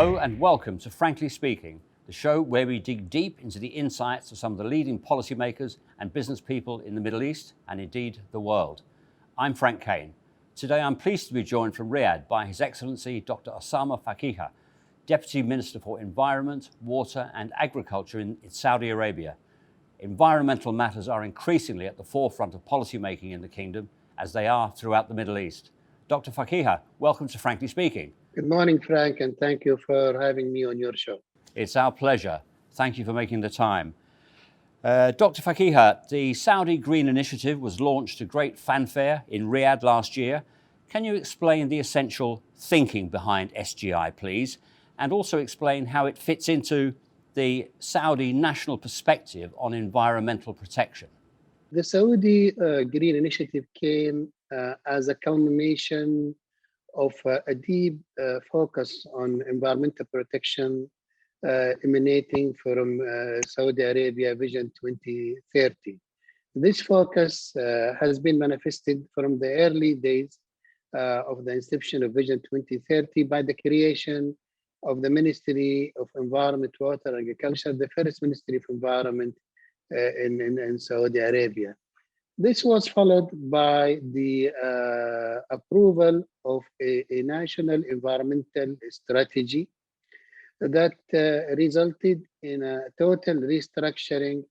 Hello and welcome to Frankly Speaking, the show where we dig deep into the insights of some of the leading policymakers and business people in the Middle East and indeed the world. I'm Frank Kane. Today I'm pleased to be joined from Riyadh by His Excellency Dr. Osama Faqeeha, Deputy Minister for Environment, Water and Agriculture in Saudi Arabia. Environmental matters are increasingly at the forefront of policymaking in the kingdom, as they are throughout the Middle East. Dr. Faqeeha, welcome to Frankly Speaking. Good morning, Frank, and thank you for having me on your show. It's our pleasure. Thank you for making the time. Dr. Faqeeha, the Saudi Green Initiative was launched to great fanfare in Riyadh last year. Can you explain the essential thinking behind SGI, please, and also explain how it fits into the Saudi national perspective on environmental protection? The Saudi Green Initiative came as a culmination of a deep focus on environmental protection emanating from Saudi Arabia Vision 2030. This focus has been manifested from the early days of the inception of Vision 2030 by the creation of the Ministry of Environment, Water and Agriculture, the first Ministry of Environment in Saudi Arabia. This was followed by the approval of a national environmental strategy that resulted in a total restructuring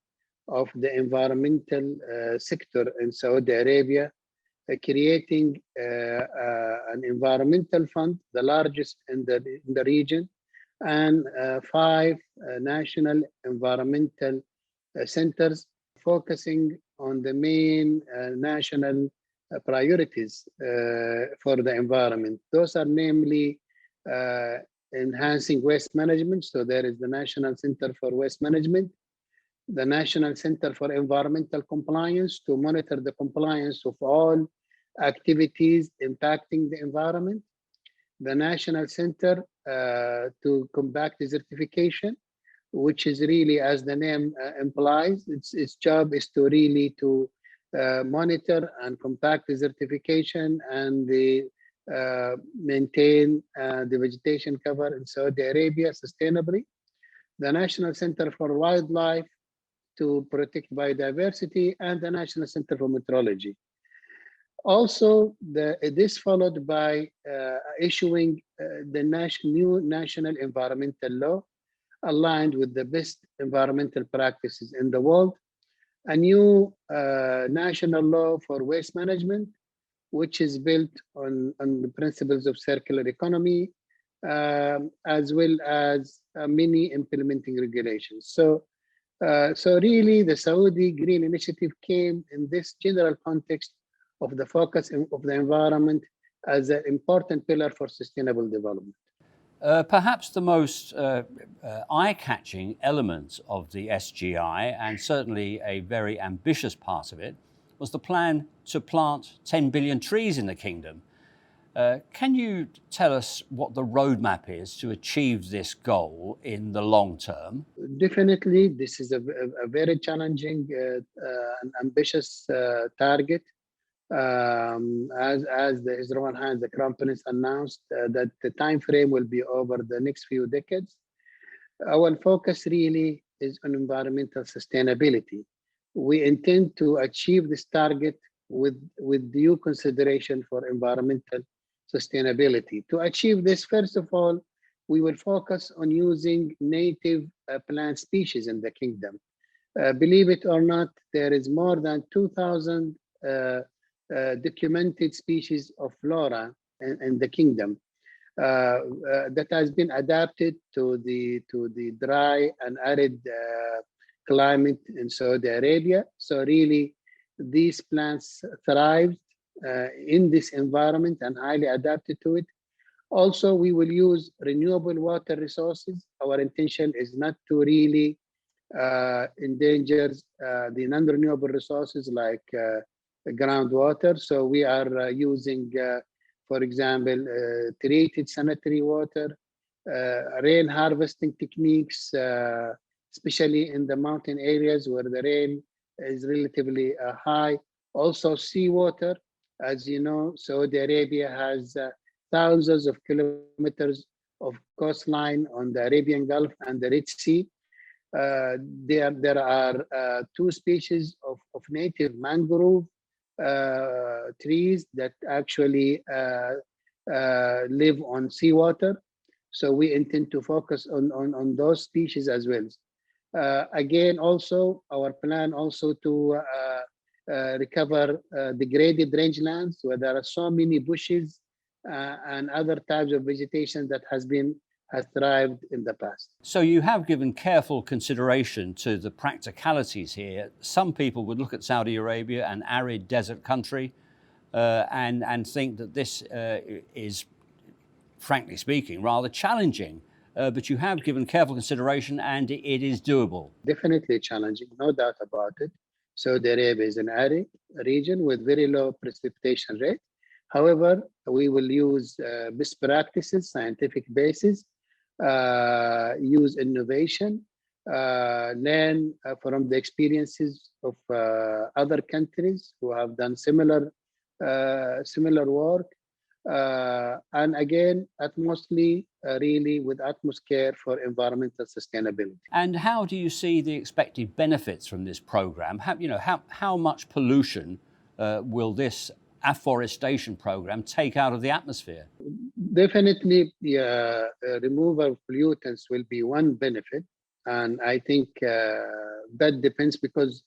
of the environmental sector in Saudi Arabia, creating an environmental fund, the largest in the region, and 5 national environmental centers focusing on the main national priorities for the environment. Those are namely enhancing waste management. So there is the National Center for Waste Management, the National Center for Environmental Compliance to monitor the compliance of all activities impacting the environment, the National Center to combat desertification, which is really, as the name implies, its job is to really monitor and combat desertification and maintain the vegetation cover in Saudi Arabia sustainably. The National Center for Wildlife to protect biodiversity, and the National Center for Meteorology. Also, this followed by issuing the new national environmental law aligned with the best environmental practices in the world, a new national law for waste management, which is built on the principles of circular economy, as well as many implementing regulations. So really, the Saudi Green Initiative came in this general context of the focus of the environment as an important pillar for sustainable development. Perhaps the most eye-catching element of the SGI, and certainly a very ambitious part of it, was the plan to plant 10 billion trees in the kingdom. Can you tell us what the roadmap is to achieve this goal in the long term? Definitely, this is a very challenging and ambitious target. As His Royal Highness the Crown Prince announced that the time frame will be over the next few decades. Our focus really is on environmental sustainability. We intend to achieve this target with due consideration for environmental sustainability. To achieve this, first of all, we will focus on using native plant species in the kingdom. Believe it or not, there is more than 2,000 documented species of flora in the kingdom that has been adapted to the dry and arid climate in Saudi Arabia. So really, these plants thrive in this environment and highly adapted to it. Also, we will use renewable water resources. Our intention is not to really endanger the non-renewable resources like groundwater. So we are using, for example, treated sanitary water, rain harvesting techniques, especially in the mountain areas where the rain is relatively high. Also seawater. As you know, Saudi Arabia has thousands of kilometers of coastline on the Arabian Gulf and the Red Sea. Uh, there are two species of native mangrove trees that actually live on seawater. So we intend to focus on those species as well. Again, also our plan also to recover degraded rangelands where there are so many bushes and other types of vegetation that has thrived in the past. So you have given careful consideration to the practicalities here. Some people would look at Saudi Arabia, an arid desert country, and think that this is, frankly speaking, rather challenging. But you have given careful consideration and it is doable. Definitely challenging, no doubt about it. Saudi Arabia is an arid region with very low precipitation rate. However, we will use best practices, scientific basis, use innovation, learn from the experiences of other countries who have done similar work, and again, utmostly really with utmost care for environmental sustainability. And how do you see the expected benefits from this program? How much pollution will this afforestation program take out of the atmosphere? Definitely, removal of pollutants will be one benefit, and I think that depends because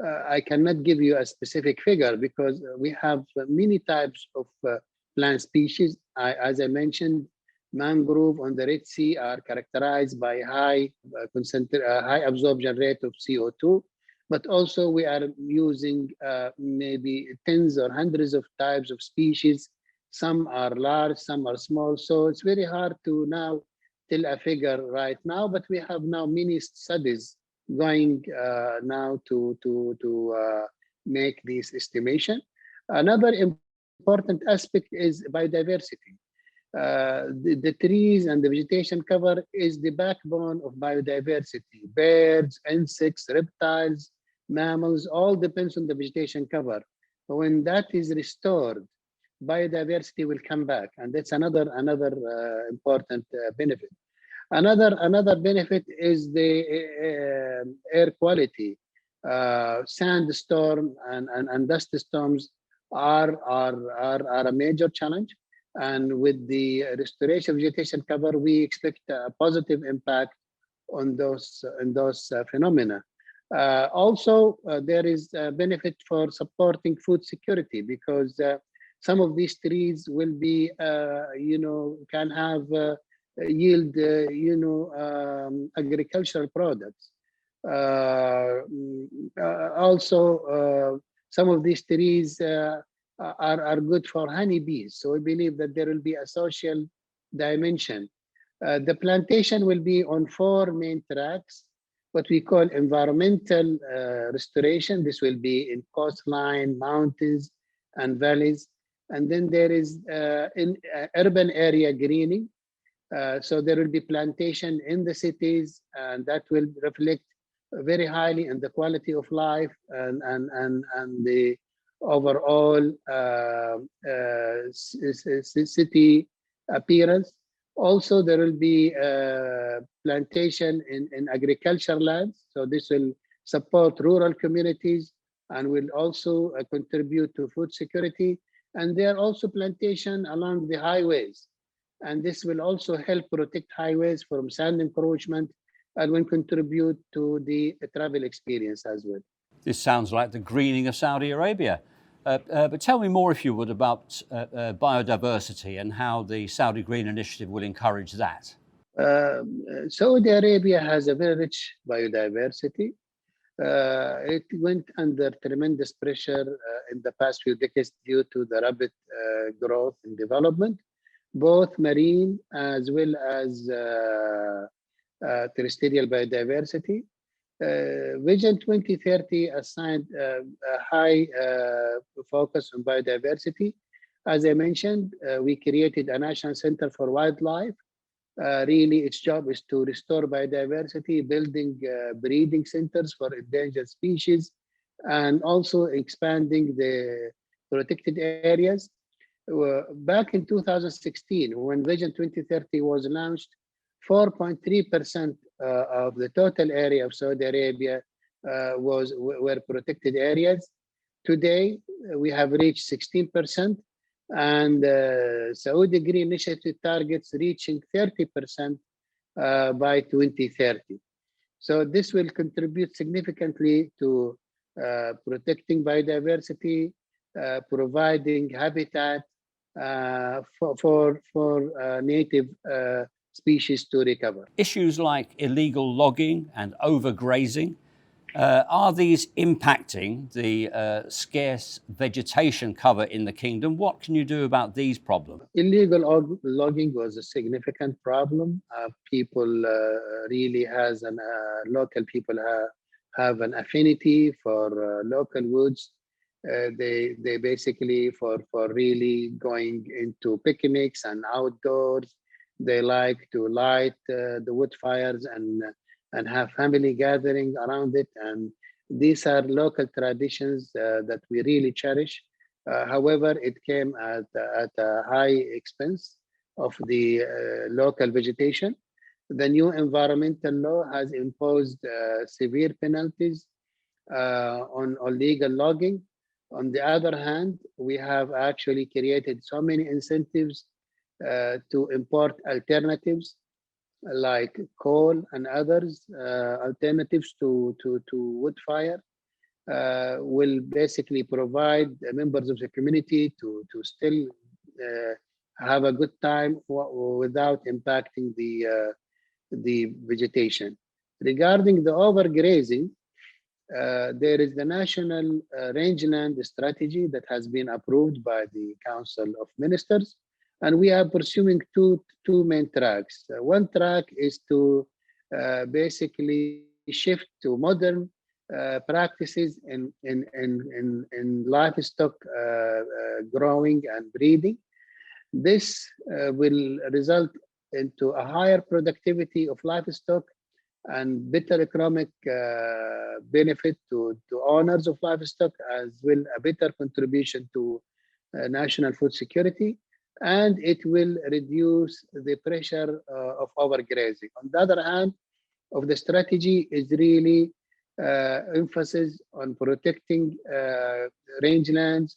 I cannot give you a specific figure because we have many types of plant species. As I mentioned, mangrove on the Red Sea are characterized by high absorption rate of CO2, but also we are using maybe tens or hundreds of types of species. Some are large, some are small. So it's very hard to now tell a figure right now, but we have now many studies going now to make this estimation. Another important aspect is biodiversity. The trees and the vegetation cover is the backbone of biodiversity. Birds, insects, reptiles, mammals, all depends on the vegetation cover. But when that is restored, biodiversity will come back, and that's another important benefit. Another benefit is the air quality. Sandstorm and dust storms are a major challenge, and with the restoration of vegetation cover, we expect a positive impact on those phenomena. Also, there is a benefit for supporting food security because some of these trees will be, can have yield, agricultural products. Also, some of these trees are good for honeybees. So we believe that there will be a social dimension. The plantation will be on 4 main tracks, what we call environmental restoration. This will be in coastline, mountains, and valleys. And then there is in urban area greening. So there will be plantation in the cities, and that will reflect very highly in the quality of life and the overall city appearance. Also, there will be plantation in agricultural lands. So this will support rural communities and will also contribute to food security. And there are also plantation along the highways. And this will also help protect highways from sand encroachment and will contribute to the travel experience as well. This sounds like the greening of Saudi Arabia. But tell me more, if you would, about biodiversity and how the Saudi Green Initiative will encourage that. Saudi Arabia has a very rich biodiversity. It went under tremendous pressure in the past few decades due to the rapid growth and development, both marine as well as terrestrial biodiversity. Vision 2030 assigned a high focus on biodiversity. As I mentioned, we created a National Center for Wildlife. Really, its job is to restore biodiversity, building breeding centers for endangered species, and also expanding the protected areas. Back in 2016, when Vision 2030 was launched, 4.3% of the total area of Saudi Arabia were protected areas. Today, we have reached 16%, and Saudi Green Initiative targets reaching 30% by 2030. So this will contribute significantly to protecting biodiversity, providing habitat for native species to recover. Issues like illegal logging and overgrazing, are these impacting the scarce vegetation cover in the kingdom? What can you do about these problems? Illegal logging was a significant problem. People really local people have an affinity for local woods. They basically for really going into picnics and outdoors. They like to light the wood fires and have family gathering around it. And these are local traditions that we really cherish. However, it came at a high expense of the local vegetation. The new environmental law has imposed severe penalties on illegal logging. On the other hand, we have actually created so many incentives to import alternatives like coal and others, alternatives to wood fire, will basically provide members of the community to still have a good time without impacting the vegetation. Regarding the overgrazing, there is the National Rangeland Strategy that has been approved by the Council of Ministers, and we are pursuing two main tracks. One track is to basically shift to modern practices in livestock growing and breeding. This will result into a higher productivity of livestock and better economic benefit to owners of livestock, as well a better contribution to national food security, and it will reduce the pressure of overgrazing. On the other hand, of the strategy is really emphasis on protecting rangelands,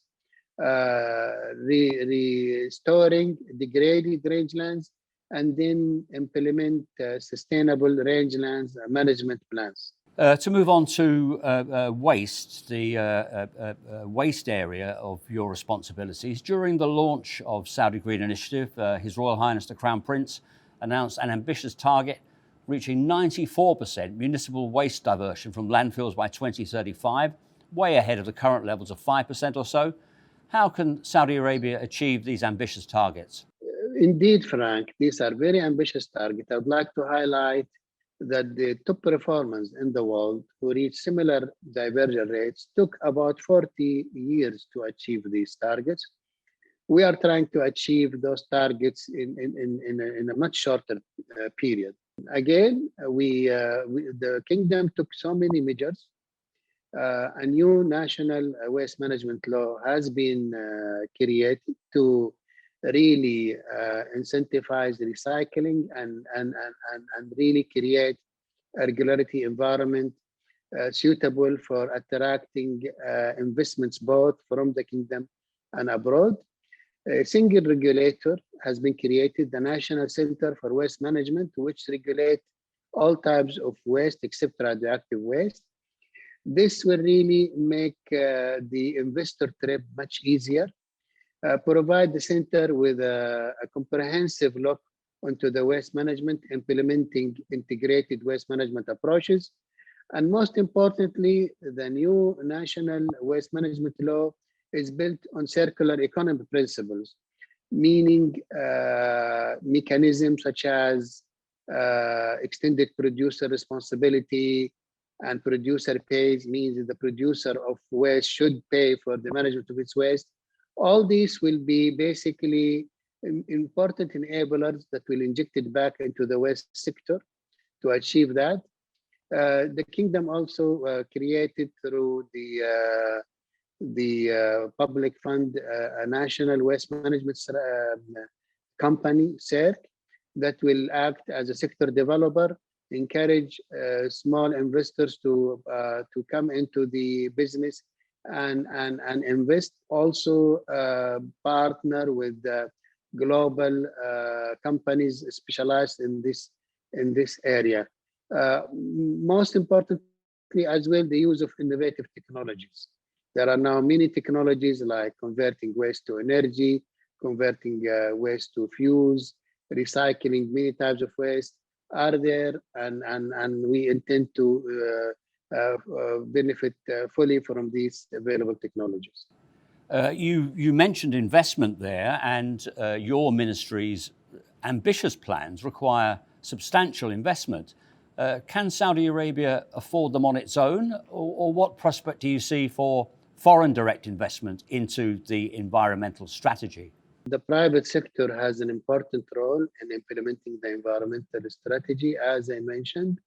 restoring degraded rangelands, and then implement sustainable rangelands management plans. To move on to waste, the waste area of your responsibilities. During the launch of Saudi Green Initiative, His Royal Highness the Crown Prince announced an ambitious target reaching 94% municipal waste diversion from landfills by 2035, way ahead of the current levels of 5% or so. How can Saudi Arabia achieve these ambitious targets? Indeed, Frank, these are very ambitious targets. I would like to highlight that the top performers in the world who reach similar diversion rates took about 40 years to achieve these targets. We are trying to achieve those targets in a much shorter period. Again, the kingdom took so many measures. A new national waste management law has been created to really incentivize recycling and really create a regulatory environment suitable for attracting investments both from the kingdom and abroad. A single regulator has been created, the National Center for Waste Management, which regulates all types of waste except radioactive waste. This will really make the investor trip much easier. Provide the center with a comprehensive look onto the waste management, implementing integrated waste management approaches. And most importantly, the new national waste management law is built on circular economy principles, meaning mechanisms such as extended producer responsibility and producer pays, means the producer of waste should pay for the management of its waste. All these will be basically important enablers that will inject it back into the waste sector to achieve that. The kingdom also created through the the public fund, a national waste management company, CERC, that will act as a sector developer, encourage small investors to come into the business and invest. Also partner with global companies specialized in this area. Most importantly as well, the use of innovative technologies. There are now many technologies like converting waste to energy, converting waste to fuels, recycling many types of waste are there, and we intend to benefit fully from these available technologies. You mentioned investment there, and your ministry's ambitious plans require substantial investment. Can Saudi Arabia afford them on its own, or what prospect do you see for foreign direct investment into the environmental strategy? The private sector has an important role in implementing the environmental strategy. As I mentioned,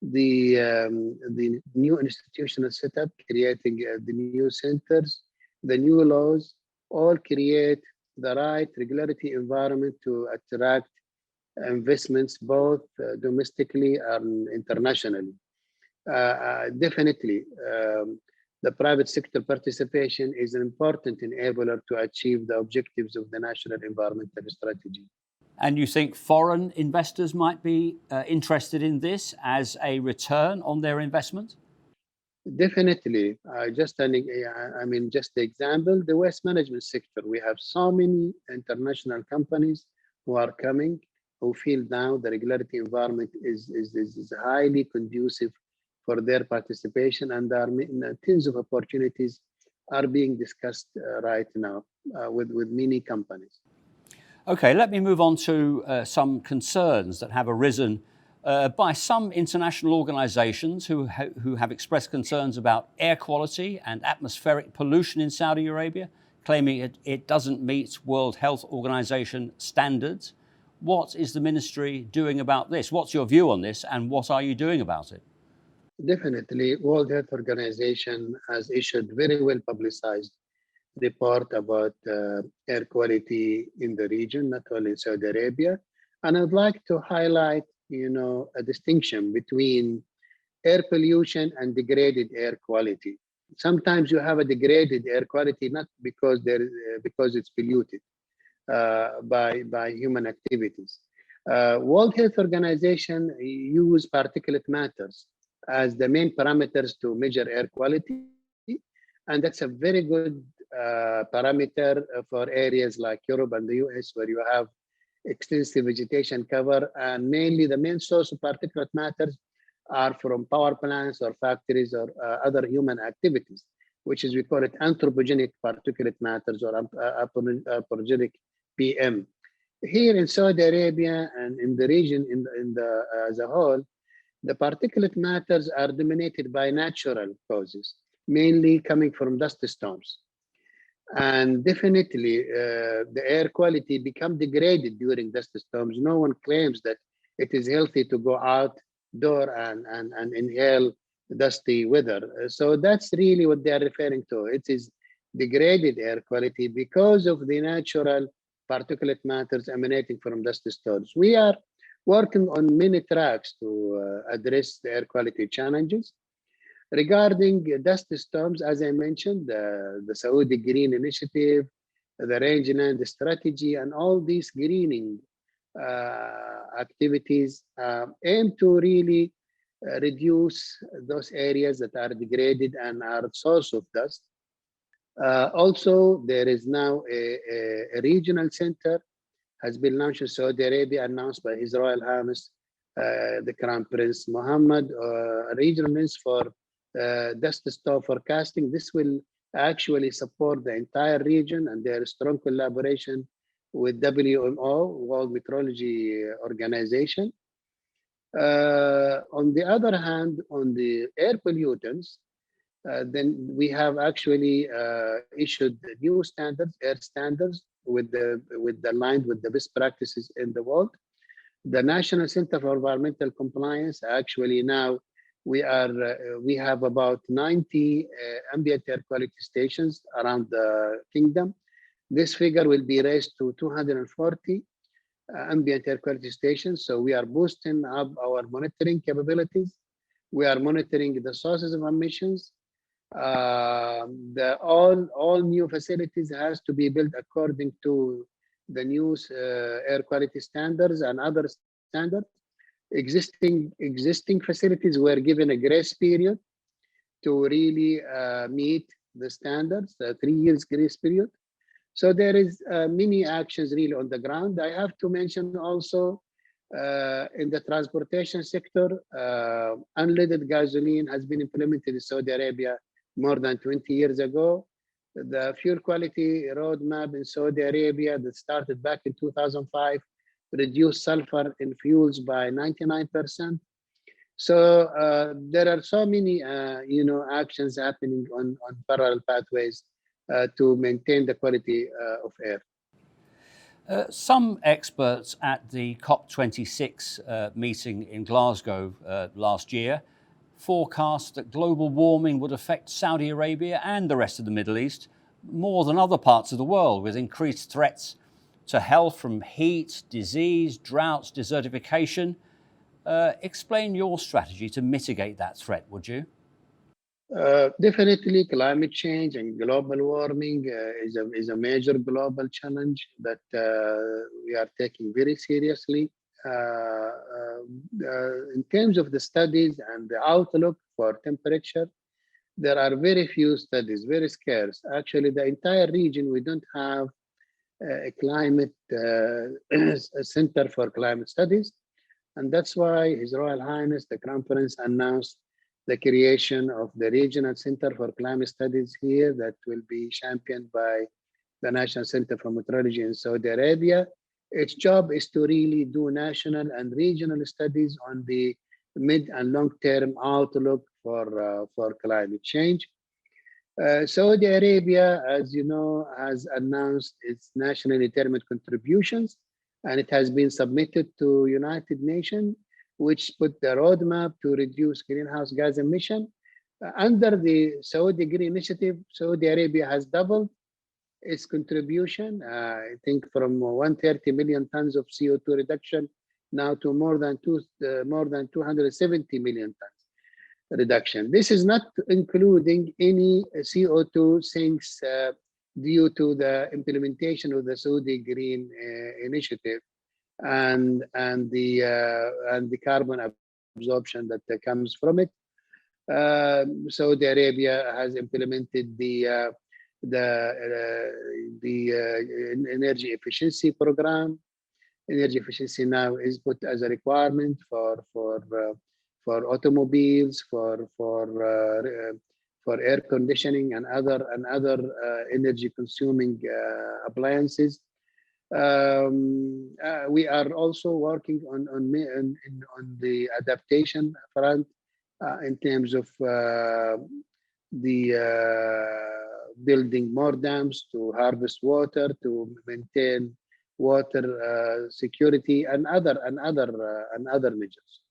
the new institutional setup, creating the new centers, the new laws, all create the right regulatory environment to attract investments both domestically and internationally. Definitely, the private sector participation is an important enabler to achieve the objectives of the national environmental strategy. And you think foreign investors might be interested in this as a return on their investment? Definitely. Just the example, the waste management sector. We have so many international companies who are coming, who feel now the regulatory environment is highly conducive for their participation, and there are tens of opportunities are being discussed right now with many companies. Okay, let me move on to some concerns that have arisen by some international organizations who have expressed concerns about air quality and atmospheric pollution in Saudi Arabia, claiming it doesn't meet World Health Organization standards. What is the ministry doing about this? What's your view on this, and what are you doing about it? Definitely, World Health Organization has issued very well publicized report about air quality in the region, not only in Saudi Arabia. And I'd like to highlight, a distinction between air pollution and degraded air quality. Sometimes you have a degraded air quality not because because it's polluted by human activities. World Health Organization use particulate matters as the main parameters to measure air quality, and that's a very good parameter for areas like Europe and the US, where you have extensive vegetation cover, and mainly the main source of particulate matters are from power plants or factories or other human activities, which is, we call it anthropogenic particulate matters or anthropogenic PM. Here in Saudi Arabia and in the region as a whole, the particulate matters are dominated by natural causes, mainly coming from dust storms. And definitely the air quality become degraded during dust storms. No one claims that it is healthy to go outdoor and inhale dusty weather. So that's really what they are referring to. It is degraded air quality because of the natural particulate matters emanating from dust storms. We are working on many tracks to address the air quality challenges. Regarding dust storms, as I mentioned, the Saudi Green Initiative, the rangeland strategy, and all these greening activities aim to really reduce those areas that are degraded and are source of dust. Also, there is now a regional center has been launched in Saudi Arabia, announced by His Royal Highness, the Crown Prince Mohammed, a regional lens for dust storm forecasting. This will actually support the entire region, and there is strong collaboration with WMO, World Meteorology Organization. On the other hand, on the air pollutants, then we have actually issued new standards, air standards, aligned with the best practices in the world. The National Center for Environmental Compliance actually now We have about 90 ambient air quality stations around the kingdom. This figure will be raised to 240 ambient air quality stations. So we are boosting up our monitoring capabilities. We are monitoring the sources of emissions. All new facilities has to be built according to the new air quality standards and other standards. Existing facilities were given a grace period to really meet the standards, 3 years grace period. So there is many actions really on the ground. I have to mention also in the transportation sector, unleaded gasoline has been implemented in Saudi Arabia more than 20 years ago. The fuel quality roadmap in Saudi Arabia that started back in 2005 reduced sulfur in fuels by 99%. So there are so many actions happening on parallel pathways to maintain the quality of air. Some experts at the COP26 meeting in Glasgow last year forecast that global warming would affect Saudi Arabia and the rest of the Middle East more than other parts of the world, with increased threats to health from heat, disease, droughts, desertification. Explain your strategy to mitigate that threat, would you? Definitely, climate change and global warming is a major global challenge that we are taking very seriously. In terms of the studies and the outlook for temperature, there are very few studies, very scarce. Actually, the entire region, we don't have a climate a center for climate studies. And that's why His Royal Highness, the Crown Prince, announced the creation of the Regional Center for Climate Studies here that will be championed by the National Center for Meteorology in Saudi Arabia. Its job is to really do national and regional studies on the mid and long-term outlook for climate change. Saudi Arabia, as you know, has announced its nationally determined contributions, and it has been submitted to United Nations, which put the roadmap to reduce greenhouse gas emission. Under the Saudi Green Initiative, Saudi Arabia has doubled its contribution, I think from 130 million tons of CO2 reduction now to more than 270 million tons reduction. This is not including any CO2 sinks due to the implementation of the Saudi Green Initiative and the carbon absorption that comes from it. Saudi Arabia has implemented the energy efficiency program. Energy efficiency now is put as a requirement for automobiles, for air conditioning and other energy consuming appliances. We are also working on the adaptation front in terms of building more dams to harvest water, to maintain water security, and other measures.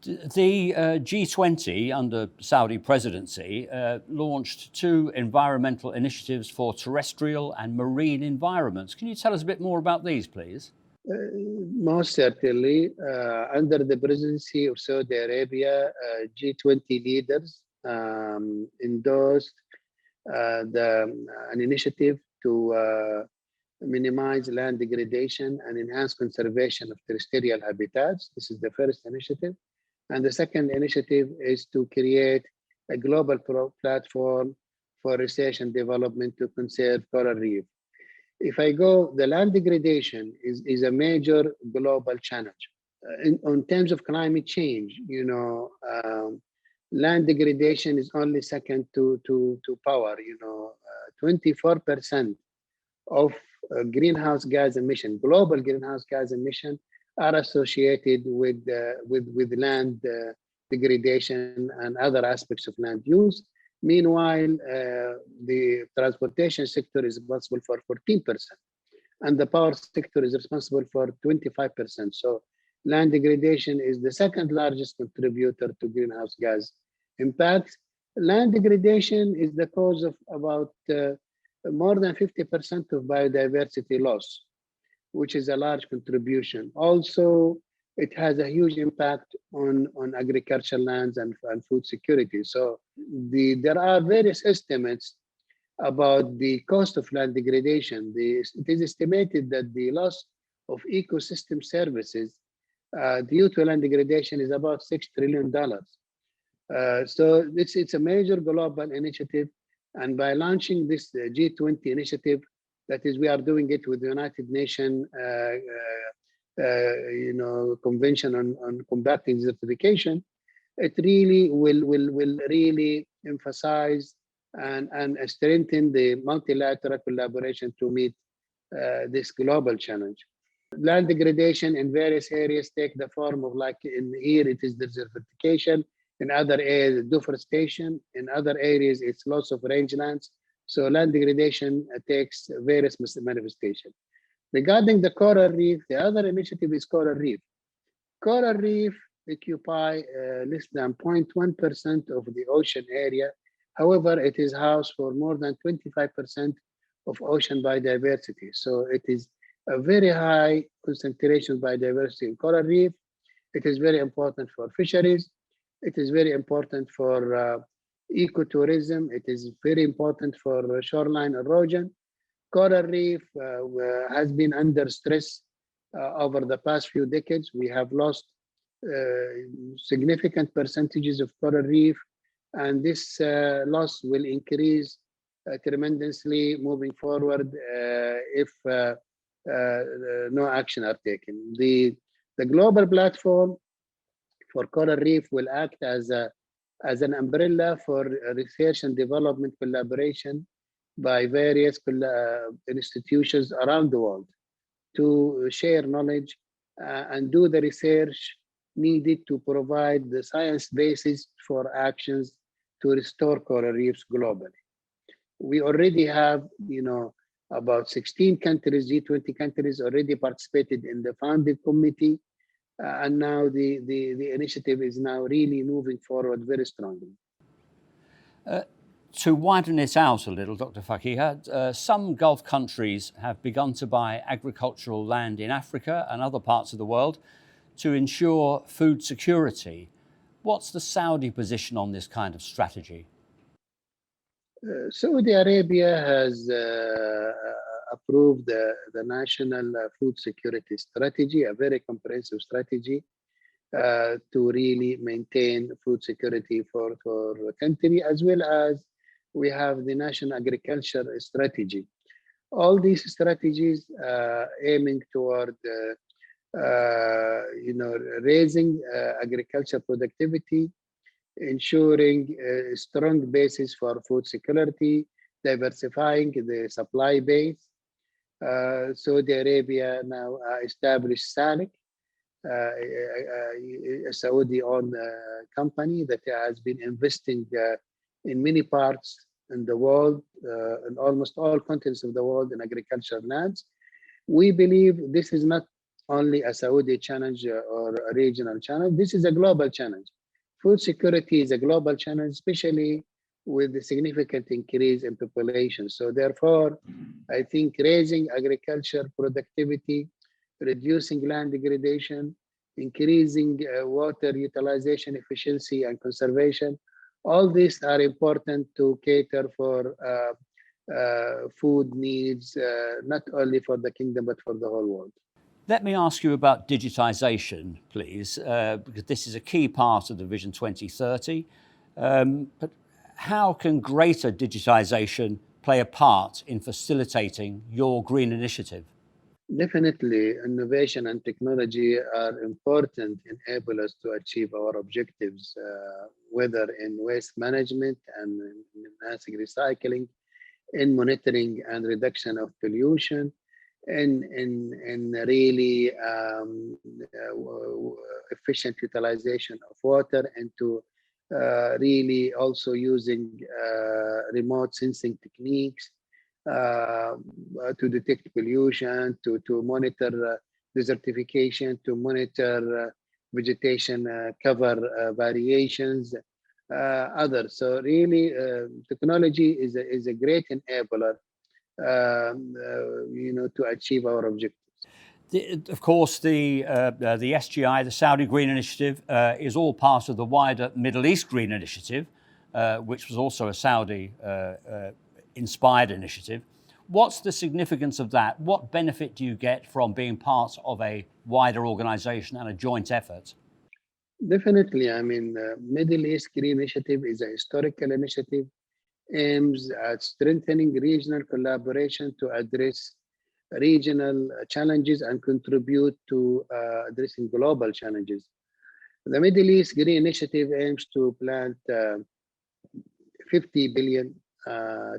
The G20 under Saudi presidency launched 2 environmental initiatives for terrestrial and marine environments. Can you tell us a bit more about these, please? Most certainly. Under the presidency of Saudi Arabia, G20 leaders endorsed an initiative to minimize land degradation and enhance conservation of terrestrial habitats. This is the first initiative. And the second initiative is to create a global platform for research and development to conserve coral reef. If I go, the land degradation is a major global challenge. In terms of climate change, land degradation is only second to power. 24% of greenhouse gas emission, global greenhouse gas emission, are associated with land degradation and other aspects of land use. Meanwhile, the transportation sector is responsible for 14%, and the power sector is responsible for 25%. So Land degradation is the second largest contributor to greenhouse gas impacts. Land degradation is the cause of about more than 50% of biodiversity loss, which is a large contribution. Also, it has a huge impact on agricultural lands and food security. So there are various estimates about the cost of land degradation. It is estimated that the loss of ecosystem services due to land degradation is about $6 trillion. So it's a major global initiative, and by launching this G20 initiative, that is, we are doing it with the United Nations, Convention on Combating Desertification. It really will really emphasize and strengthen the multilateral collaboration to meet this global challenge. Land degradation in various areas take the form of, like in here, it is desertification. In other areas, deforestation. In other areas, it's loss of rangelands. So land degradation takes various manifestations. Regarding the coral reef, the other initiative is coral reef. Coral reef occupy less than 0.1% of the ocean area. However, it is house for more than 25% of ocean biodiversity. So it is a very high concentration of biodiversity in coral reef. It is very important for fisheries. It is very important for ecotourism. It is very important for shoreline erosion. Coral reef has been under stress over the past few decades. We have lost significant percentages of coral reef, and this loss will increase tremendously moving forward if no action are taken. The global platform for coral reef will act as an umbrella for research and development collaboration by various institutions around the world to share knowledge and do the research needed to provide the science basis for actions to restore coral reefs globally. We already have, about 16 countries, G20 countries already participated in the founding committee. And now the initiative is now really moving forward very strongly. To widen it out a little, Dr. Faqeeha, some Gulf countries have begun to buy agricultural land in Africa and other parts of the world to ensure food security. What's the Saudi position on this kind of strategy? Saudi Arabia has approved the National Food Security Strategy, a very comprehensive strategy to really maintain food security for the country, as well as we have the National Agriculture Strategy. All these strategies aiming toward raising agriculture productivity, ensuring a strong basis for food security, diversifying the supply base. Saudi Arabia now established SALIC, a Saudi-owned company that has been investing in many parts in the world, in almost all continents of the world, in agricultural lands. We believe this is not only a Saudi challenge or a regional challenge. This is a global challenge. Food security is a global challenge, especially with the significant increase in population. So therefore, I think raising agriculture productivity, reducing land degradation, increasing water utilization efficiency and conservation, all these are important to cater for food needs, not only for the kingdom, but for the whole world. Let me ask you about digitization, please, because this is a key part of the Vision 2030. But how can greater digitization play a part in facilitating your green initiative? Definitely, innovation and technology are important enablers to achieve our objectives, whether in waste management and in enhancing recycling, in monitoring and reduction of pollution, in really efficient utilization of water, and to really also using remote sensing techniques to detect pollution, to monitor desertification, to monitor vegetation cover variations, others. So really, technology is a great enabler, to achieve our objectives. Of course, the SGI, the Saudi Green Initiative, is all part of the wider Middle East Green Initiative, which was also a Saudi inspired initiative. What's the significance of that? What benefit do you get from being part of a wider organization and a joint effort? Definitely. I mean, Middle East Green Initiative is a historical initiative aims at strengthening regional collaboration to address regional challenges and contribute to addressing global challenges. The Middle East Green Initiative aims to plant 50 billion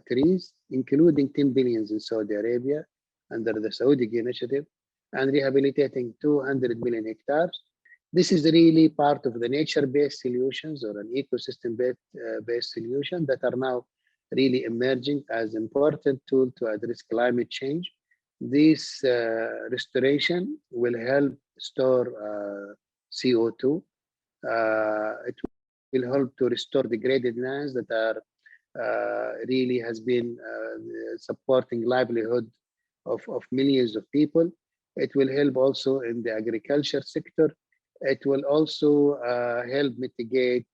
trees, including 10 billions in Saudi Arabia under the Saudi Green Initiative, and rehabilitating 200 million hectares. This is really part of the nature-based solutions or an ecosystem-based solution that are now really emerging as important tool to address climate change. This restoration will help store CO2. It will help to restore degraded lands that are really has been supporting livelihood of millions of people. It will help also in the agriculture sector. It will also help mitigate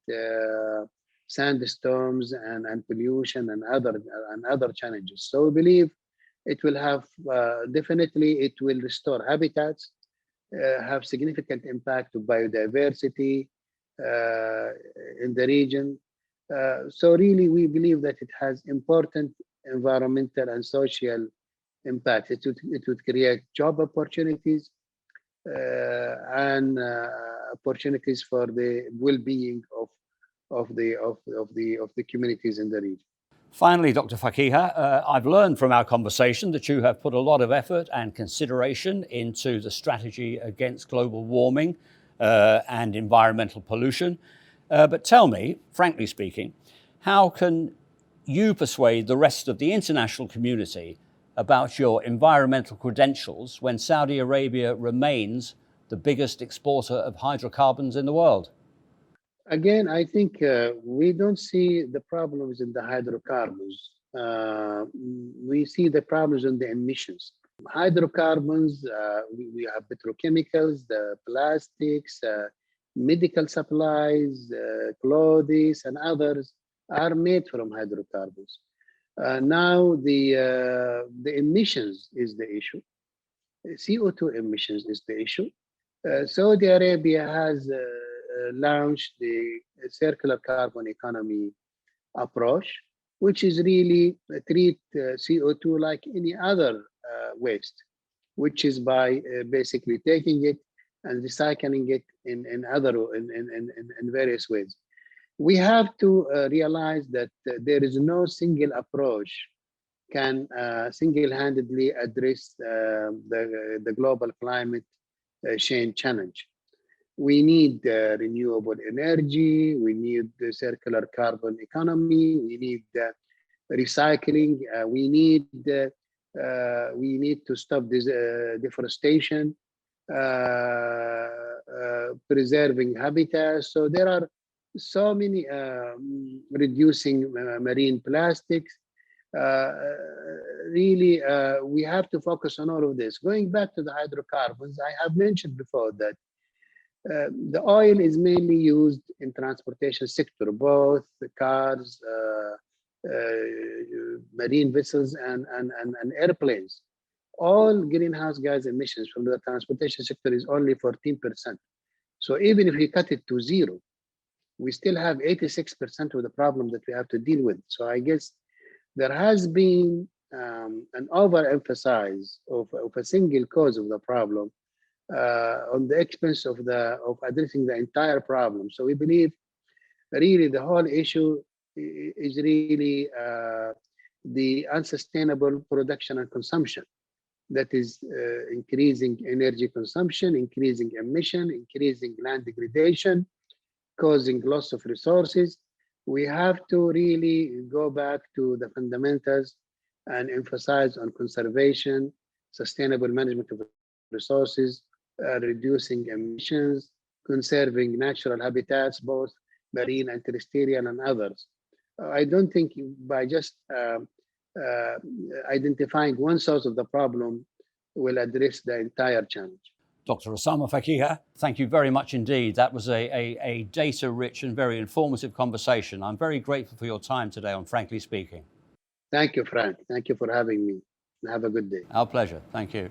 sandstorms and pollution and other challenges. So we believe it will have definitely it will restore habitats, have significant impact of biodiversity in the region. So really, we believe that it has important environmental and social impact. It would create job opportunities and opportunities for the well-being of the communities in the region. Finally, Dr. Faqeeha, I've learned from our conversation that you have put a lot of effort and consideration into the strategy against global warming and environmental pollution. But tell me, frankly speaking, how can you persuade the rest of the international community about your environmental credentials when Saudi Arabia remains the biggest exporter of hydrocarbons in the world? Again, I think we don't see the problems in the hydrocarbons. We see the problems in the emissions. Hydrocarbons, we have petrochemicals, the plastics, medical supplies, clothes, and others are made from hydrocarbons. Now the emissions is the issue. CO2 emissions is the issue. Saudi Arabia has launched the circular carbon economy approach, which is really treat CO2 like any other waste, which is by basically taking it and recycling it in various ways. We have to realize that there is no single approach can single-handedly address the global climate change challenge. We need renewable energy. We need the circular carbon economy. We need recycling. We need to stop this deforestation, preserving habitats. So there are so many reducing marine plastics. Really, we have to focus on all of this. Going back to the hydrocarbons, I have mentioned before that the oil is mainly used in transportation sector, both the cars, marine vessels, and airplanes. All greenhouse gas emissions from the transportation sector is only 14%. So even if we cut it to zero, we still have 86% of the problem that we have to deal with. So I guess there has been an overemphasis of a single cause of the problem on the expense of addressing the entire problem. So we believe really the whole issue is really the unsustainable production and consumption that is increasing energy consumption, increasing emission, increasing land degradation, causing loss of resources. We have to really go back to the fundamentals and emphasize on conservation, sustainable management of resources, reducing emissions, conserving natural habitats, both marine and terrestrial and others. I don't think by just identifying one source of the problem will address the entire challenge. Dr. Osama Faqeeha, thank you very much indeed. That was a data-rich and very informative conversation. I'm very grateful for your time today on Frankly Speaking. Thank you, Frank. Thank you for having me. Have a good day. Our pleasure. Thank you.